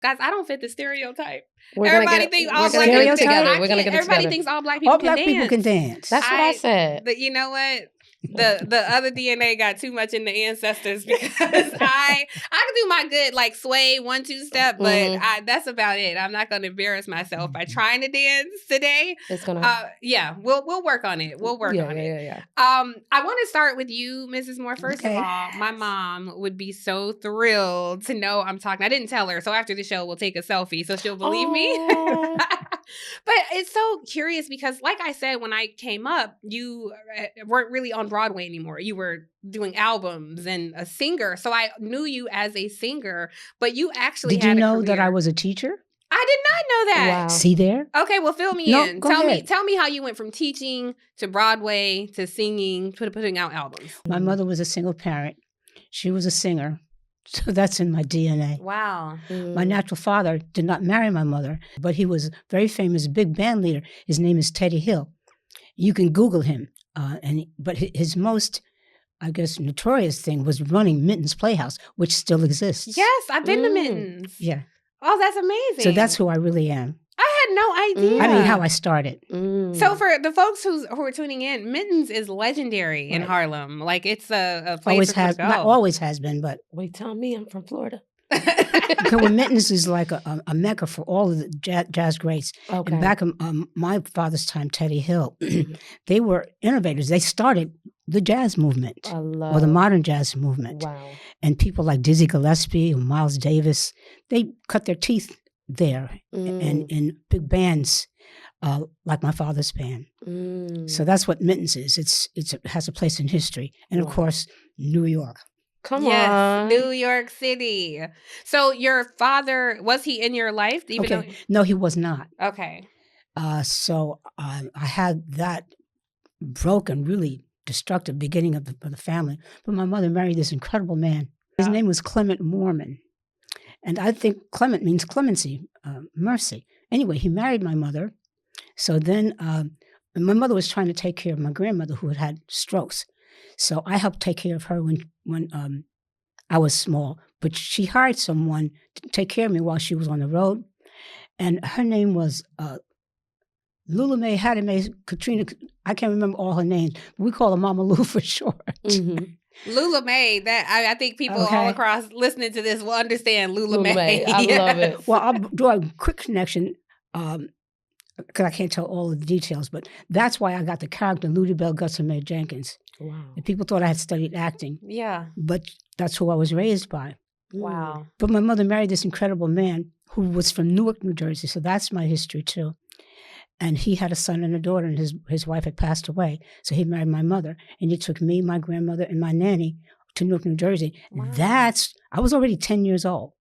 Guys, I don't fit the stereotype. Everybody thinks all black people together. We're gonna get it Everybody together. thinks all black people All can black dance. people can dance. That's what I said. But you know what? The other DNA got too much in the ancestors because I can do my good like sway 1-2 step, but that's about it. I'm not going to embarrass myself by trying to dance today. It's gonna. We'll work on it. We'll work on it. Yeah. I want to start with you, Mrs. Moore. First of all, my mom would be so thrilled to know I'm talking. I didn't tell her, so after the show, we'll take a selfie so she'll believe me. But it's so curious because, like I said, when I came up, you weren't really on Broadway anymore. You were doing albums and a singer. So I knew you as a singer, but you actually Did you know that I was a teacher? I did not know that. Wow. See there? Okay, well, fill me in. Tell me how you went from teaching to Broadway to singing to putting out albums. My mother was a single parent. She was a singer. So that's in my DNA. Wow. My natural father did not marry my mother, but he was a very famous big band leader. His name is Teddy Hill. You can Google him. But his most, I guess, notorious thing was running Minton's Playhouse, which still exists. Yes, I've been to Minton's. Yeah. Oh, that's amazing. So that's who I really am. I had no idea. I mean, how I started. So for the folks who are tuning in, Minton's is legendary in Harlem. Like it's a place to go. Not always has been, but wait, tell me I'm from Florida. Well, Minton's is like a mecca for all of the jazz greats. Okay. And back in my father's time, Teddy Hill, they were innovators. They started the jazz movement, or the modern jazz movement. Wow. And people like Dizzy Gillespie and Miles Davis, they cut their teeth there in big bands like my father's band. So that's what Minton's is. It has a place in history. And of course, New York. Come on. New York City. So your father, was he in your life? No, he was not. Okay. So I had that broken, really destructive beginning of the family. But my mother married this incredible man. His name was Clement Moorman. And I think Clement means clemency, mercy. Anyway, he married my mother. So then my mother was trying to take care of my grandmother who had had strokes. So I helped take care of her when I was small. But she hired someone to take care of me while she was on the road. And her name was Lula Mae, Hattie Mae, Katrina. I can't remember all her names. But we call her Mama Lou for short. Lula Mae, that I think people all across listening to this will understand Lula Mae. I love it. Well, I'll draw a quick connection because I can't tell all of the details, but that's why I got the character Ludi Bell Gutsa Mae Jenkins. Wow. And people thought I had studied acting. Yeah. But that's who I was raised by. Wow. But my mother married this incredible man who was from Newark, New Jersey, so that's my history too. And he had a son and a daughter, and his wife had passed away. So he married my mother, and he took me, my grandmother, and my nanny to Newark, New Jersey. Wow. I was already 10 years old.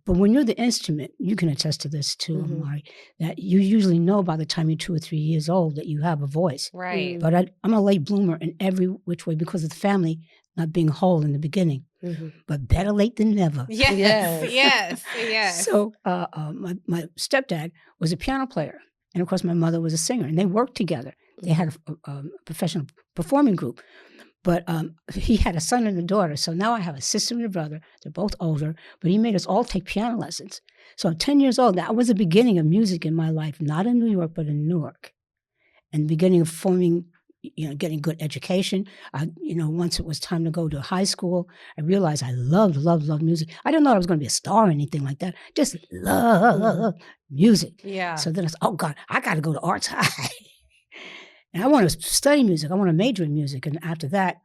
But when you're the instrument, you can attest to this too, Amari, that you usually know by the time you're 2 or 3 years old that you have a voice. Right. But I'm a late bloomer in every which way because of the family not being whole in the beginning. But better late than never. Yes. So my stepdad was a piano player. And of course, my mother was a singer, and they worked together. They had a professional performing group. But he had a son and a daughter. So now I have a sister and a brother. They're both older, but he made us all take piano lessons. So I'm 10 years old. That was the beginning of music in my life, not in New York, but in Newark. And the beginning of forming, getting good education. Once it was time to go to high school, I realized I loved music. I didn't know I was going to be a star or anything like that. Just love music. Yeah. So then I said, oh God, I got to go to Arts High. And I want to study music. I want to major in music. And after that,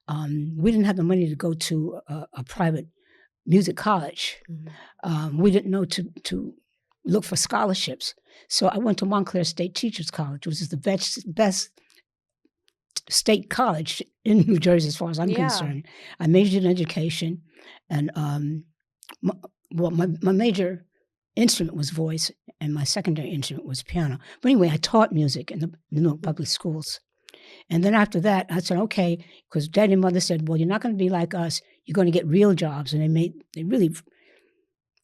we didn't have the money to go to a private music college. We didn't know to look for scholarships. So I went to Montclair State Teachers College, which is the best state college in New Jersey as far as I'm concerned. I majored in education. And my major instrument was voice, and my secondary instrument was piano. But anyway, I taught music in the public schools. And then after that, I said, okay, because Dad and Mother said, well, you're not going to be like us. You're going to get real jobs. And they really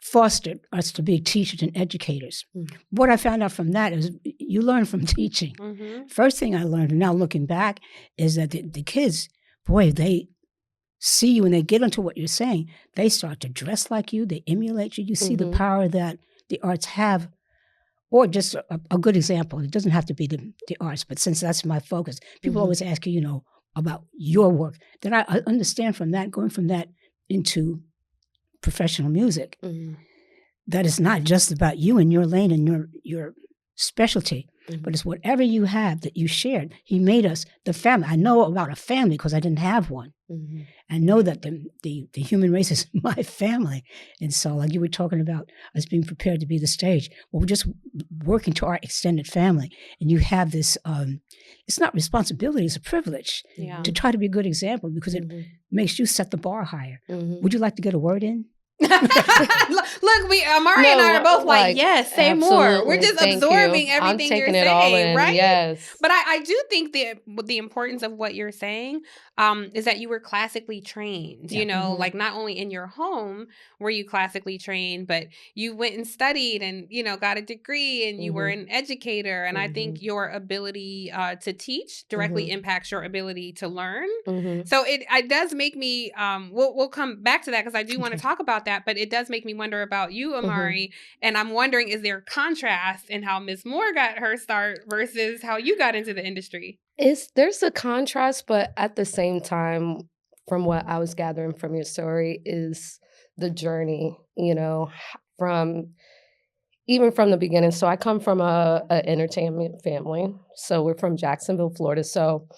fostered us to be teachers and educators. What I found out from that is you learn from teaching. First thing I learned, and now looking back, is that the kids, boy, they see you and they get into what you're saying, they start to dress like you, they emulate you. You see the power that the arts have. Or just a good example. It doesn't have to be the arts, but since that's my focus, people always ask you, about your work. Then I understand from that, going from that into professional music, that it's not just about you and your lane and your specialty, but it's whatever you have that you shared. He made us the family. I know about a family because I didn't have one. I know that the human race is my family. And so like you were talking about us being prepared to be the stage. Well, we're just working to our extended family. And you have this, it's not responsibility, it's a privilege to try to be a good example because it makes you set the bar higher. Would you like to get a word in? Look, Amari and I are both like, yes, say more. We're just absorbing everything you're saying, right? Yes. But I do think the importance of what you're saying is that you were classically trained, like not only in your home were you classically trained, but you went and studied and, got a degree and you were an educator. And I think your ability to teach directly impacts your ability to learn. So it does make me, we'll come back to that because I do want to talk about that, but it does make me wonder about you, Amari. And I'm wondering, is there a contrast in how Ms. Moore got her start versus how you got into the industry? There's a contrast, but at the same time, from what I was gathering from your story, is the journey, even from the beginning. So I come from a entertainment family. So we're from Jacksonville, Florida. So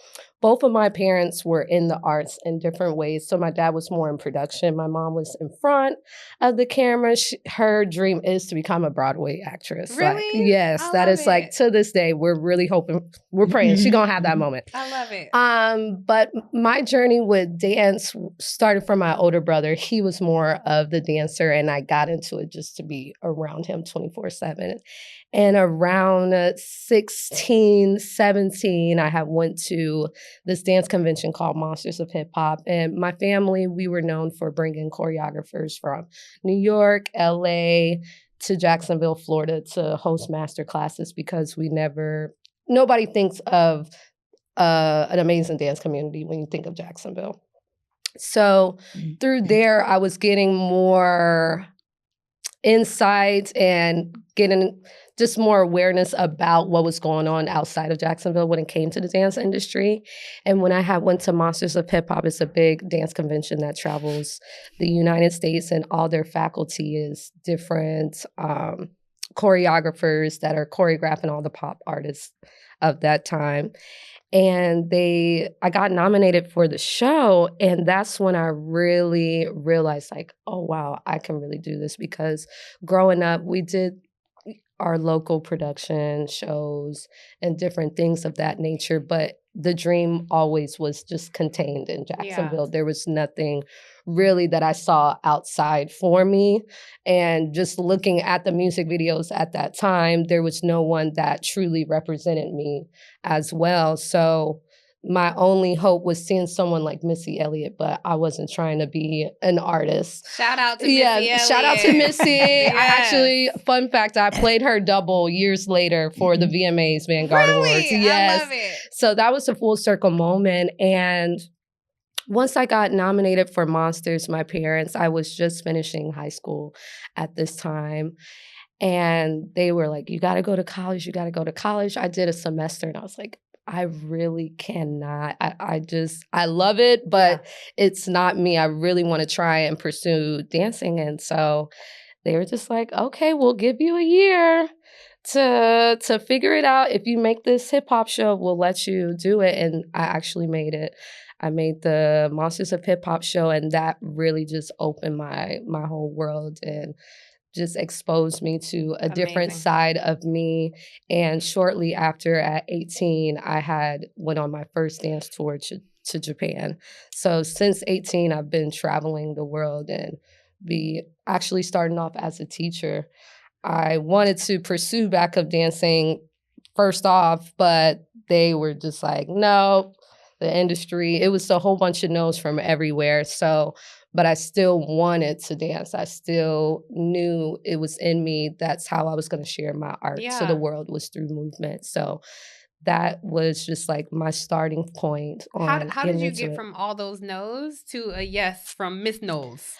both of my parents were in the arts in different ways. So my dad was more in production. My mom was in front of the camera. Her dream is to become a Broadway actress. Really? Yes, that is like to this day, we're really hoping, we're praying she's gonna have that moment. I love it. But my journey with dance started from my older brother. He was more of the dancer and I got into it just to be around him 24/7. And around 16, 17, I had went to this dance convention called Monsters of Hip Hop. And my family, we were known for bringing choreographers from New York, LA, to Jacksonville, Florida to host master classes because nobody thinks of an amazing dance community when you think of Jacksonville. So through there, I was getting more insight and getting just more awareness about what was going on outside of Jacksonville when it came to the dance industry. And when I went to Monsters of Hip Hop, it's a big dance convention that travels the United States, and all their faculty is different choreographers that are choreographing all the pop artists of that time. And I got nominated for the show, and that's when I really realized, like, oh, wow, I can really do this. Because growing up, we did our local production shows and different things of that nature, but the dream always was just contained in Jacksonville. Yeah. There was nothing really that I saw outside for me. And just looking at the music videos at that time, there was no one that truly represented me as well. So my only hope was seeing someone like Missy Elliott, but I wasn't trying to be an artist. Shout out to Missy Elliott. Shout out to Missy. Yes. I actually, fun fact, I played her double years later for the VMAs Vanguard Awards. Yes. I love it. So that was a full circle moment. And once I got nominated for Monsters, my parents, I was just finishing high school at this time. And they were like, you got to go to college. You got to go to college. I did a semester and I was like, I really cannot. I love it, but it's not me. I really want to try and pursue dancing. And so they were just like, okay, we'll give you a year to figure it out. If you make this hip hop show, we'll let you do it. And I actually made it. I made the Monsters of Hip Hop show, and that really just opened my whole world and just exposed me to a different side of me. And shortly after, at 18, I went on my first dance tour to Japan. So since 18, I've been traveling the world and actually starting off as a teacher. I wanted to pursue backup dancing first off, but they were just like, no, the industry, it was a whole bunch of no's from everywhere. But I still wanted to dance. I still knew it was in me. That's how I was going to share my art to the world, was through movement. So that was just like my starting point on How did you into get it. from all those no's to a yes from Miss Knowles?